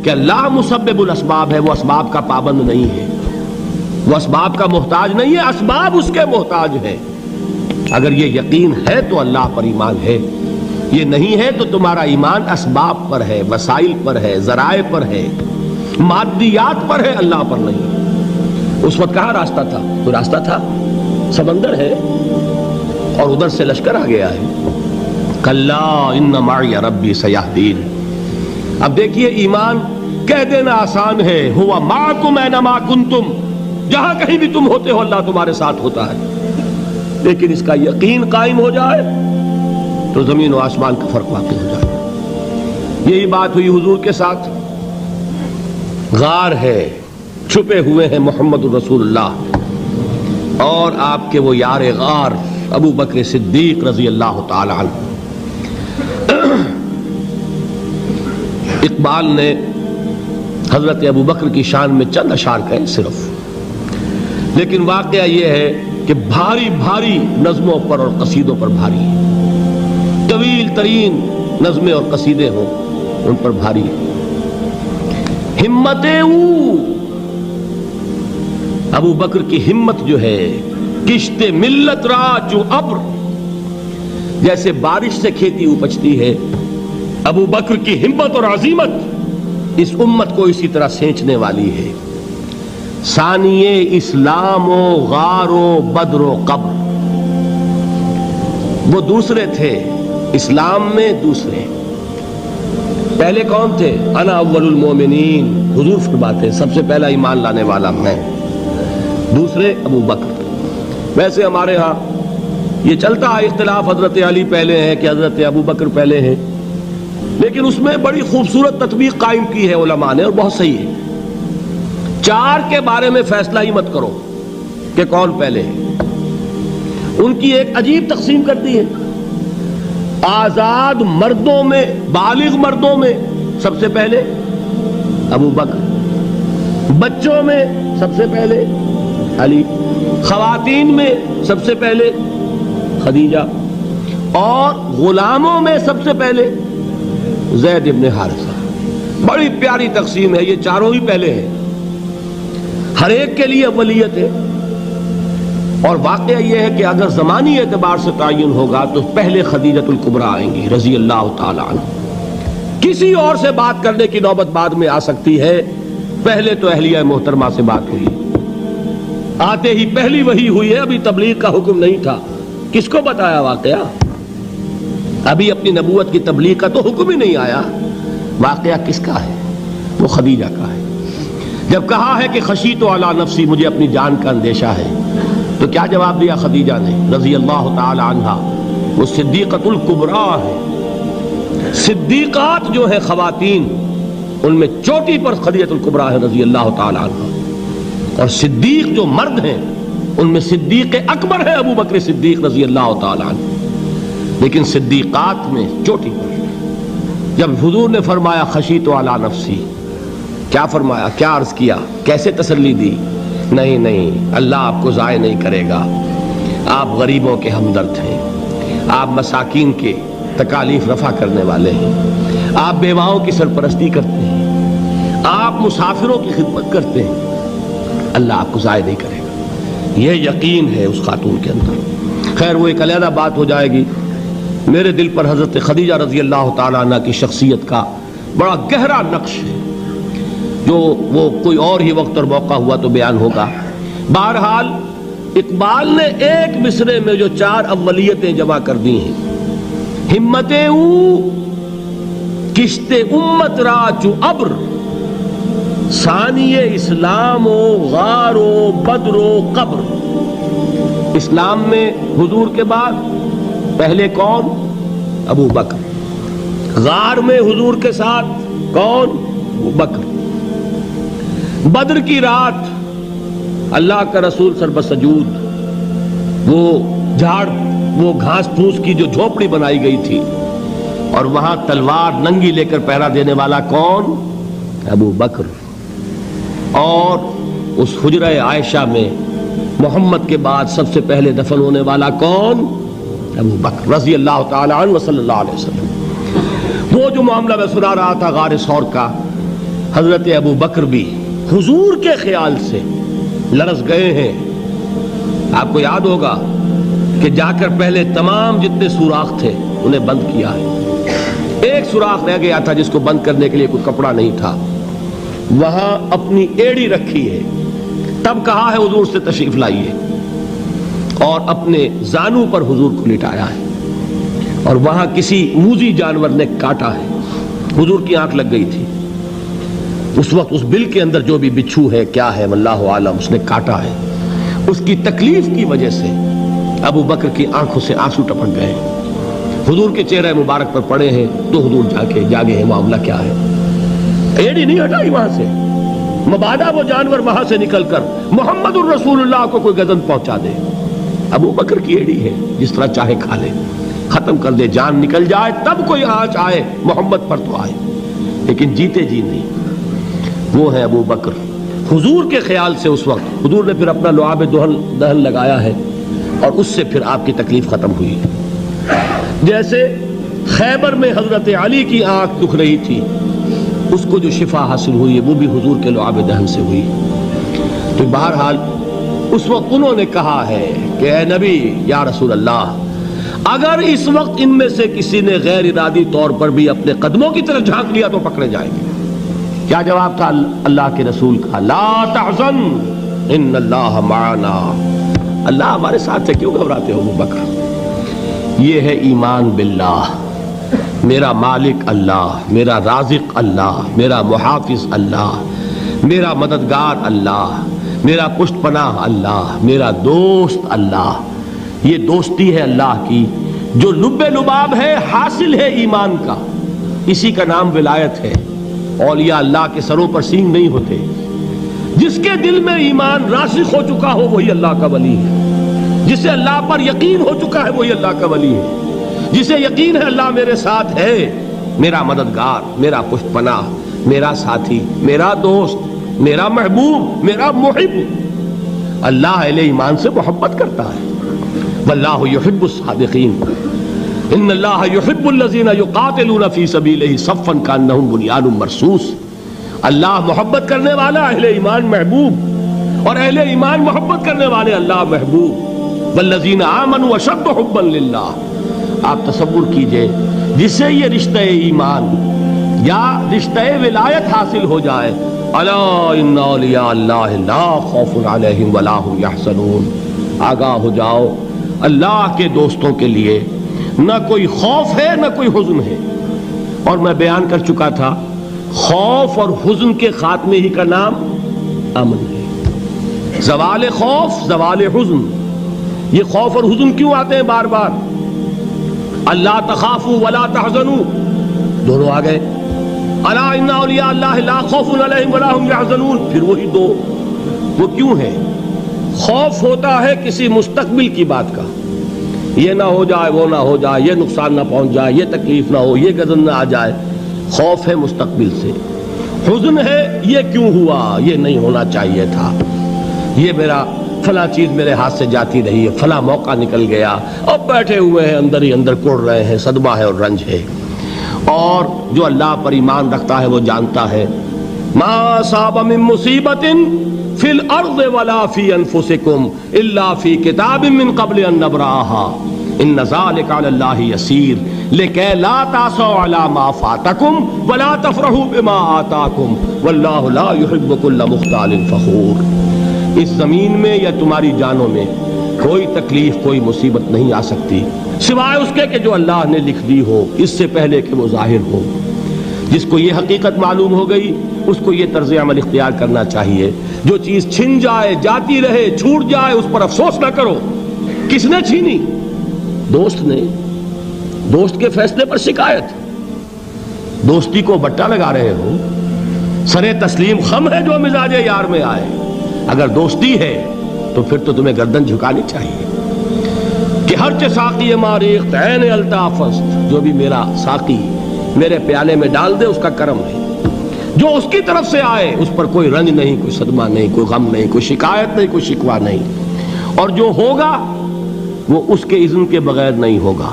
کہ اللہ مسبب الاسباب ہے، وہ اسباب کا پابند نہیں ہے، وہ اسباب کا محتاج نہیں ہے، اسباب اس کے محتاج ہیں۔ اگر یہ یقین ہے تو اللہ پر ایمان ہے، یہ نہیں ہے تو تمہارا ایمان اسباب پر ہے، وسائل پر ہے، ذرائع پر ہے، مادیات پر ہے، اللہ پر نہیں۔ اس وقت کہاں راستہ تھا؟ کوئی راستہ تھا؟ سمندر ہے اور ادھر سے لشکر آ گیا ہے۔ کلا ان معی ربی سیہدین۔ اب دیکھیے ایمان کہہ دینا آسان ہے، ہوا معکم اینما کنتم، جہاں کہیں بھی تم ہوتے ہو اللہ تمہارے ساتھ ہوتا ہے، لیکن اس کا یقین قائم ہو جائے تو زمین و آسمان کا فرق واقع ہو جائے۔ یہی بات ہوئی حضور کے ساتھ۔ غار ہے، چھپے ہوئے ہیں محمد الرسول اللہ اور آپ کے وہ یار غار ابو بکر صدیق رضی اللہ تعالی عنہ۔ اقبال نے حضرت ابو بکر کی شان میں چند اشعار کہیں صرف، لیکن واقعہ یہ ہے کہ بھاری بھاری نظموں پر اور قصیدوں پر بھاری ہے، طویل ترین نظمیں اور قصیدے ہوں ان پر بھاری ہے۔ ہمت ابو بکر کی ہمت جو ہے، کشت ملت را جو ابر، جیسے بارش سے کھیتی اپجتی ہے، ابو بکر کی ہمت اور عزیمت اس امت کو اسی طرح سینچنے والی ہے۔ ثانی اسلام و غار و بدر و قبر، وہ دوسرے تھے اسلام میں، دوسرے پہلے کون تھے؟ انا اول المومنین، حضور فرماتے ہیں سب سے پہلا ایمان لانے والا میں، دوسرے ابو بکر۔ ویسے ہمارے ہاں یہ چلتا ہے اختلاف، حضرت علی پہلے ہیں کہ حضرت ابو بکر پہلے ہیں، لیکن اس میں بڑی خوبصورت تطبیق قائم کی ہے علماء نے اور بہت صحیح ہے۔ چار کے بارے میں فیصلہ ہی مت کرو کہ کون پہلے ہے، ان کی ایک عجیب تقسیم کر دی ہے۔ آزاد مردوں میں، بالغ مردوں میں سب سے پہلے ابو بکر، بچوں میں سب سے پہلے علی، خواتین میں سب سے پہلے خدیجہ، اور غلاموں میں سب سے پہلے زید ابن حارثہ۔ بڑی پیاری تقسیم ہے، یہ چاروں ہی پہلے ہیں، ہر ایک کے لیے اولیت ہے۔ اور واقعہ یہ ہے کہ اگر زمانی اعتبار سے تعین ہوگا تو پہلے خدیجۃ الکبریٰ آئیں گی رضی اللہ تعالی عنہ، کسی اور سے بات کرنے کی نوبت بعد میں آ سکتی ہے، پہلے تو اہلیہ محترمہ سے بات ہوئی، آتے ہی پہلی وحی ہوئی ہے، ابھی تبلیغ کا حکم نہیں تھا، کس کو بتایا واقعہ؟ ابھی اپنی نبوت کی تبلیغ کا تو حکم ہی نہیں آیا، واقعہ کس کا ہے؟ وہ خدیجہ کا ہے۔ جب کہا ہے کہ خشیت علی نفسی، مجھے اپنی جان کا اندیشہ ہے، تو کیا جواب دیا خدیجہ نے رضی اللہ تعالی عنہا؟ وہ صدیقۃ الکبریٰ ہے، صدیقات جو ہے خواتین ان میں چوٹی پر خدیجۃ الکبریٰ ہے رضی اللہ تعالی عنہا، اور صدیق جو مرد ہیں ان میں صدیق اکبر ہے ابو بکر صدیق رضی اللہ تعالی عنہ، لیکن صدیقات میں چوٹی پر۔ جب حضور نے فرمایا خشیت علی نفسی، کیا فرمایا، کیا عرض کیا، کیسے تسلی دی؟ نہیں نہیں، اللہ آپ کو ضائع نہیں کرے گا، آپ غریبوں کے ہمدرد ہیں، آپ مساکین کے تکالیف رفع کرنے والے ہیں، آپ بیواؤں کی سرپرستی کرتے ہیں، آپ مسافروں کی خدمت کرتے ہیں، اللہ آپ کو ضائع نہیں کرے گا۔ یہ یقین ہے اس خاتون کے اندر۔ خیر وہ ایک علیحدہ بات ہو جائے گی۔ میرے دل پر حضرت خدیجہ رضی اللہ تعالیٰ عنہ کی شخصیت کا بڑا گہرا نقش ہے، جو وہ کوئی اور ہی وقت اور موقع ہوا تو بیان ہوگا۔ بہرحال اقبال نے ایک مصرے میں جو چار اولیتیں جمع کر دی ہیں، ہمت او کشت امت را چو ابر، ثانی اسلام و غار و بدر و قبر۔ اسلام میں حضور کے بعد پہلے کون؟ ابو بکر۔ غار میں حضور کے ساتھ کون؟ ابو بکر۔ بدر کی رات اللہ کا رسول سربسجود وہ گھاس پھوس کی جو جھوپڑی بنائی گئی تھی، اور وہاں تلوار ننگی لے کر پہرا دینے والا کون؟ ابو بکر۔ اور اس حجرہ عائشہ میں محمد کے بعد سب سے پہلے دفن ہونے والا کون؟ ابو بکر رضی اللہ تعالی عنہ وصلی اللہ علیہ وسلم۔ وہ جو معاملہ میں سنا رہا تھا غار ثور کا، حضرت ابو بکر بھی حضور کے خیال سے لرز گئے ہیں. آپ کو یاد ہوگا کہ جا کر پہلے تمام جتنے سوراخ تھے انہیں بند کیا ہے. ایک سوراخ رہ گیا تھا جس کو بند کرنے کے لیے کوئی کپڑا نہیں تھا. وہاں اپنی ایڑی رکھی ہے. تب کہا ہے حضور سے تشریف لائیے, اور اپنے زانو پر حضور کو لٹایا ہے. اور وہاں کسی موذی جانور نے کاٹا ہے. حضور کی آنکھ لگ گئی تھی. اس وقت اس بل کے اندر جو بھی بچھو ہے کیا ہے واللہ عالم, اس نے کاٹا ہے. اس کی تکلیف کی وجہ سے ابو بکر کی آنکھوں سے آنسو ٹپک گئے. حضور کے چہرے مبارک پر پڑے ہیں تو حضور جاگے ہیں, معاملہ کیا ہے. ایڑی نہیں ہٹائی وہاں سے, مبادا وہ جانور وہاں سے نکل کر محمد الرسول اللہ کو کوئی گزن پہنچا دے. ابو بکر کی ایڑی ہے, جس طرح چاہے کھا لے, ختم کر دے, جان نکل جائے تب کوئی آنچ آئے محمد پر تو آئے, لیکن جیتے جی نہیں. وہ ہے ابو بکر حضور کے خیال سے. اس وقت حضور نے پھر اپنا لعاب دہن لگایا ہے اور اس سے پھر آپ کی تکلیف ختم ہوئی. جیسے خیبر میں حضرت علی کی آنکھ دکھ رہی تھی, اس کو جو شفا حاصل ہوئی ہے وہ بھی حضور کے لعاب دہن سے ہوئی. تو بہرحال اس وقت انہوں نے کہا ہے کہ اے نبی یا رسول اللہ, اگر اس وقت ان میں سے کسی نے غیر ارادی طور پر بھی اپنے قدموں کی طرف جھانک لیا تو پکڑے جائیں گے. کیا جواب تھا اللہ کے رسول کا؟ لا تحزن ان اللہ معنا. اللہ ہمارے ساتھ ہے, کیوں گھبراتے ہو ابو بکر. یہ ہے ایمان باللہ, میرا مالک اللہ, میرا رازق اللہ, میرا محافظ اللہ, میرا مددگار اللہ, میرا پشت پناہ اللہ, میرا دوست اللہ. یہ دوستی ہے اللہ کی جو لب لباب ہے, حاصل ہے ایمان کا. اسی کا نام ولایت ہے. اولیاء اللہ کے سروں پر سینگ نہیں ہوتے. جس کے دل میں ایمان راسخ ہو چکا ہو وہی اللہ کا ولی ہے. جسے اللہ پر یقین ہو چکا ہے وہی اللہ کا ولی ہے. جسے یقین ہے اللہ میرے ساتھ ہے, میرا مددگار, میرا پشت پناہ, میرا ساتھی, میرا دوست, میرا محبوب, میرا محب. اللہ اہل ایمان سے محبت کرتا ہے. واللہ یحب الصادقین. ان اللہ یحب الذین یقاتلون فی سبیلہ صفا کانہم بنیان مرصوص. اللہ محبت کرنے والا, اہل ایمان محبوب, اور اہل ایمان محبت کرنے والے اللہ محبوب. والذین آمنوا اشد حبا للہ. آپ تصور کیجئے جسے یہ رشتہ ایمان یا رشتہ ولایت حاصل ہو جائے, الا ان اولیاء اللہ لا خوف علیہم ولا هم یحزنون. آگاہ ہو جاؤ, اللہ کے دوستوں کے لیے نہ کوئی خوف ہے نہ کوئی حزن ہے. اور میں بیان کر چکا تھا, خوف اور حزن کے خاتمے ہی کا نام امن ہے. زوال خوف, زوال حزن. یہ خوف اور حزن کیوں آتے ہیں بار بار؟ اللہ تخافوا ولا تحزنوا, دونوں آ گئے. الا ان اولیاء اللہ لا خوف علیہم ولا هم یحزنون, پھر وہی دو. وہ کیوں ہے؟ خوف ہوتا ہے کسی مستقبل کی بات کا, یہ نہ ہو جائے, وہ نہ ہو جائے, یہ نقصان نہ پہنچ جائے, یہ تکلیف نہ ہو, یہ غضب نہ آ جائے. خوف ہے مستقبل سے. حزن ہے یہ کیوں ہوا, یہ نہیں ہونا چاہیے تھا, یہ میرا فلاں چیز میرے ہاتھ سے جاتی رہی ہے, فلاں موقع نکل گیا, اب بیٹھے ہوئے ہیں اندر ہی اندر کڑ رہے ہیں, صدمہ ہے اور رنج ہے. اور جو اللہ پر ایمان رکھتا ہے وہ جانتا ہے ما اصاب من مصیبت فی الارض ولا فی انفسکم الا فی کتاب من قبل ان نبرأها ان ذلک علی اللہ یسیر لکی لا تعصوا علی ما فاتکم ولا تفرحوا بما آتاکم واللہ لا یحب کل مختال فخور. اس زمین میں یا تمہاری جانوں میں کوئی تکلیف, کوئی مصیبت نہیں آ سکتی سوائے اس کے کہ جو اللہ نے لکھ دی ہو, اس سے پہلے کہ وہ ظاہر ہو. جس کو یہ حقیقت معلوم ہو گئی اس کو یہ طرز عمل اختیار کرنا چاہیے. جو چیز چھن جائے, جاتی رہے, چھوٹ جائے, اس پر افسوس نہ کرو. کس نے چھینی؟ دوست نے. دوست کے فیصلے پر شکایت. دوستی کو بٹا لگا رہے ہو, سرے تسلیم خم ہے جو مزاج یار میں آئے. اگر دوستی ہے تو پھر تو تمہیں گردن جھکانی چاہیے کہ ہر چے ساقی ماریخت عین الطافست, جو بھی میرا ساقی میرے پیالے میں ڈال دے اس کا کرم ہے. جو اس کی طرف سے آئے اس پر کوئی رنج نہیں, کوئی صدمہ نہیں, کوئی غم نہیں, کوئی شکایت نہیں, کوئی شکوہ نہیں. اور جو ہوگا وہ اس کے اذن کے بغیر نہیں ہوگا,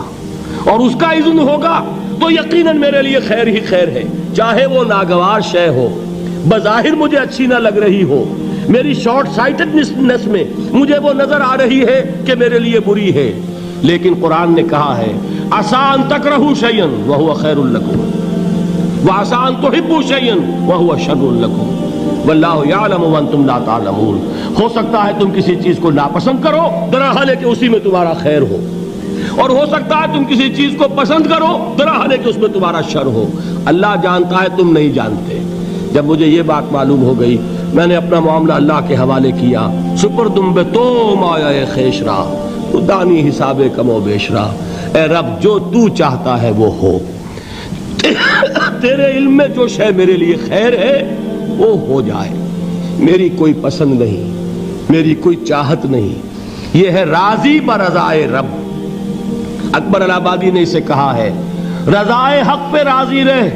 اور اس کا اذن ہوگا تو یقیناً میرے لیے خیر ہی خیر ہے, چاہے وہ ناگوار شے ہو. بظاہر مجھے اچھی نہ لگ رہی ہو، میری شارٹ سائٹڈنس میں مجھے وہ نظر آ رہی ہے کہ میرے لیے بری ہے، لیکن قرآن نے کہا ہے عسیٰ ان تکرہوا شیئا وہو خیر لکم وعسیٰ ان تحبوا شیئا وہو شر لکم واللہ یعلم وانتم لا تعلمون۔ ہو سکتا ہے تم کسی چیز کو ناپسند کرو درحال ہے کہ اسی میں تمہارا خیر ہو، اور ہو سکتا ہے تم کسی چیز کو پسند کرو درحال ہے کہ اس میں تمہارا شر ہو۔ اللہ جانتا ہے، تم نہیں جانتے۔ جب مجھے یہ بات معلوم ہو گئی، میں نے اپنا معاملہ اللہ کے حوالے کیا۔ سپردم بے تو مایا خیش را تو دانی حساب کم و بیش را، اے رب جو تو چاہتا ہے وہ ہو، تیرے علم میں جو شے میرے لیے خیر ہے وہ ہو جائے، میری کوئی پسند نہیں، میری کوئی چاہت نہیں، یہ ہے راضی برضائے رب۔ اکبر الہ آبادی نے اسے کہا ہے رضائے حق پہ راضی رہ،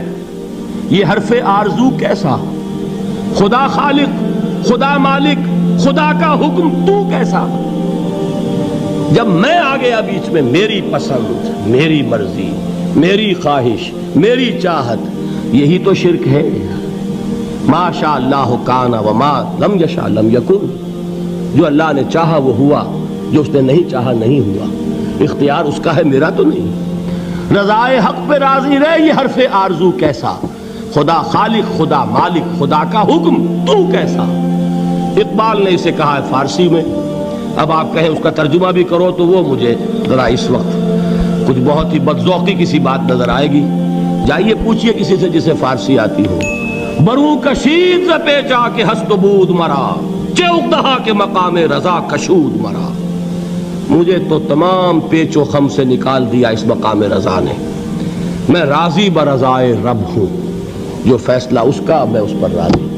یہ حرف آرزو کیسا، خدا خالق، خدا مالک، خدا کا حکم تو کیسا۔ جب میں آ گیا بیچ میں، میری پسند، میری مرضی، میری خواہش، میری چاہت، یہی تو شرک ہے۔ ما شاء اللہ کان وما لم یشاء لم یکن، جو اللہ نے چاہا وہ ہوا، جو اس نے نہیں چاہا نہیں ہوا، اختیار اس کا ہے، میرا تو نہیں۔ رضائے حق پہ راضی رہ، یہ حرف آرزو کیسا، خدا خالق، خدا مالک، خدا کا حکم تو کیسا۔ اقبال نے اسے کہا ہے فارسی میں، اب آپ کہیں اس کا ترجمہ بھی کرو تو وہ مجھے ذرا اس وقت کچھ بہت ہی بدذوقی کسی بات نظر آئے گی۔ جائیے پوچھئے کسی سے جسے فارسی آتی ہو۔ برو کشید ز پیچا کے ہست و بود مرا، چے اقدہا کے مقام رضا کشود مرا۔ مجھے تو تمام پیچ و خم سے نکال دیا اس مقام رضا نے، میں راضی برضائے رب ہوں، جو فیصلہ اس کا میں اس پر راضی ہوں۔